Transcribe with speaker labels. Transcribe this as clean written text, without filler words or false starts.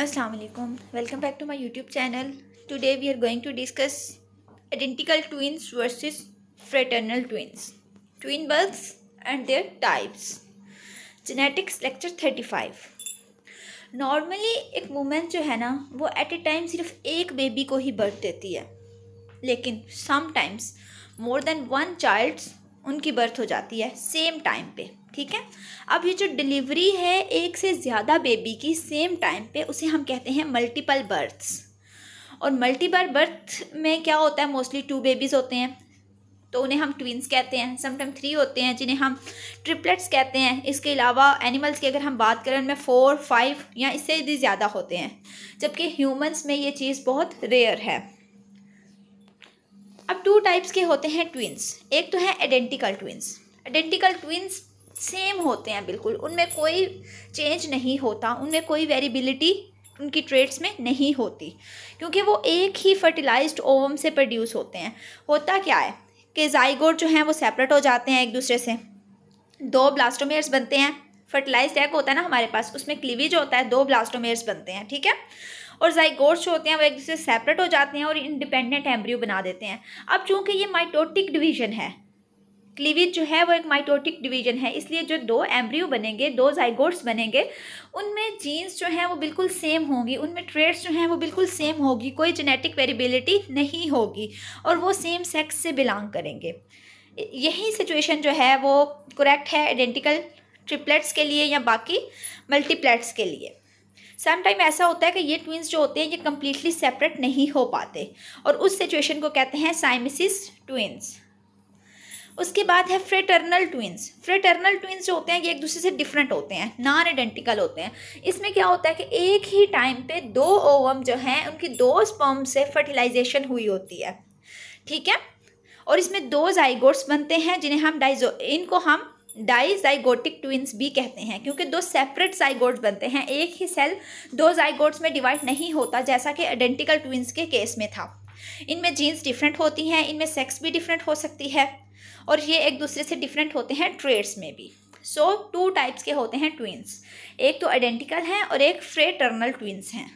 Speaker 1: Assalamu alaikum. Welcome back to my YouTube channel. Today we are going to discuss identical twins versus fraternal twins, twin births and their types. Genetics lecture 35. Normally एक women जो है ना वो eight ए time सिर्फ एक baby को ही birth देती है, लेकिन sometimes more than one childs उनकी बर्थ हो जाती है सेम टाइम पे। ठीक है, अब ये जो डिलीवरी है एक से ज़्यादा बेबी की सेम टाइम पे, उसे हम कहते हैं मल्टीपल बर्थ्स। और मल्टीपल बर्थ में क्या होता है, मोस्टली 2 बेबीज़ होते हैं तो उन्हें हम ट्विंस कहते हैं। समटाइम 3 होते हैं जिन्हें हम ट्रिपलेट्स कहते हैं। इसके अलावा एनिमल्स की अगर हम बात करें उनमें 4, 5 या इससे भी ज़्यादा होते हैं, जबकि ह्यूमंस में ये चीज़ बहुत रेयर है। अब 2 टाइप्स के होते हैं ट्विंस। एक तो है identical twins. Identical twins same होते हैं बिल्कुल, उनमें कोई चेंज नहीं होता, उनमें कोई वेरिएबिलिटी उनकी ट्रेट्स में नहीं होती, क्योंकि वो एक ही फर्टिलाइज्ड ओवम से प्रोड्यूस होते हैं। होता क्या है कि जाइगोट जो हैं वो सेपरेट हो जाते हैं एक दूसरे से, 2 ब्लास्टोमेयर्स बनते हैं। फर्टिलाइज्ड एग होता है ना हमारे पास, उसमें क्लीवेज होता है, 2 ब्लास्टोमेयर्स बनते हैं। ठीक है, और जाइगोट्स जो होते हैं वो एक दूसरे से सेपरेट हो जाते हैं और इंडिपेंडेंट एम्ब्रियो बना देते हैं। अब चूंकि ये माइटोटिक डिवीजन है, क्लीवेज जो है वो एक माइटोटिक डिवीजन है, इसलिए जो 2 एम्ब्रियो बनेंगे, 2 जाइगोट्स बनेंगे, उनमें जीन्स जो हैं वो बिल्कुल सेम होंगी, उनमें ट्रेट्स जो हैं वो बिल्कुल सेम होगी, कोई जेनेटिक वेरिएबिलिटी नहीं होगी और वो सेम सेक्स से बिलोंग करेंगे। यही सिचुएशन जो है वो करेक्ट है आइडेंटिकल ट्रिपलेट्स के लिए या बाकी मल्टीप्लेट्स के लिए। समटाइम ऐसा होता है कि ये ट्विंस जो होते हैं ये कम्प्लीटली सेपरेट नहीं हो पाते और उस सिचुएशन को कहते हैं साइमेसिस ट्विंस। उसके बाद है फ्रेटर्नल ट्विंस। फ्रेटर्नल ट्विंस जो होते हैं ये एक दूसरे से डिफरेंट होते हैं, नॉन आइडेंटिकल होते हैं। इसमें क्या होता है कि एक ही टाइम पे 2 ओवम जो हैं उनकी 2 स्पर्म से फर्टिलाइजेशन हुई होती है। ठीक है, और इसमें 2 जाइगोट्स बनते हैं जिन्हें हम इनको हम डाइजाइगोटिक ट्विंस भी कहते हैं, क्योंकि 2 सेपरेट जाइगोट्स बनते हैं। एक ही सेल 2 जाइगोट्स में डिवाइड नहीं होता जैसा कि आइडेंटिकल ट्विंस के केस में था। इनमें जीन्स डिफरेंट होती हैं, इनमें सेक्स भी डिफरेंट हो सकती है और ये एक दूसरे से डिफरेंट होते हैं ट्रेट्स में भी। सो 2 टाइप्स के होते हैं ट्विंस, एक तो आइडेंटिकल हैं और एक फ्रेटर्नल ट्विंस हैं।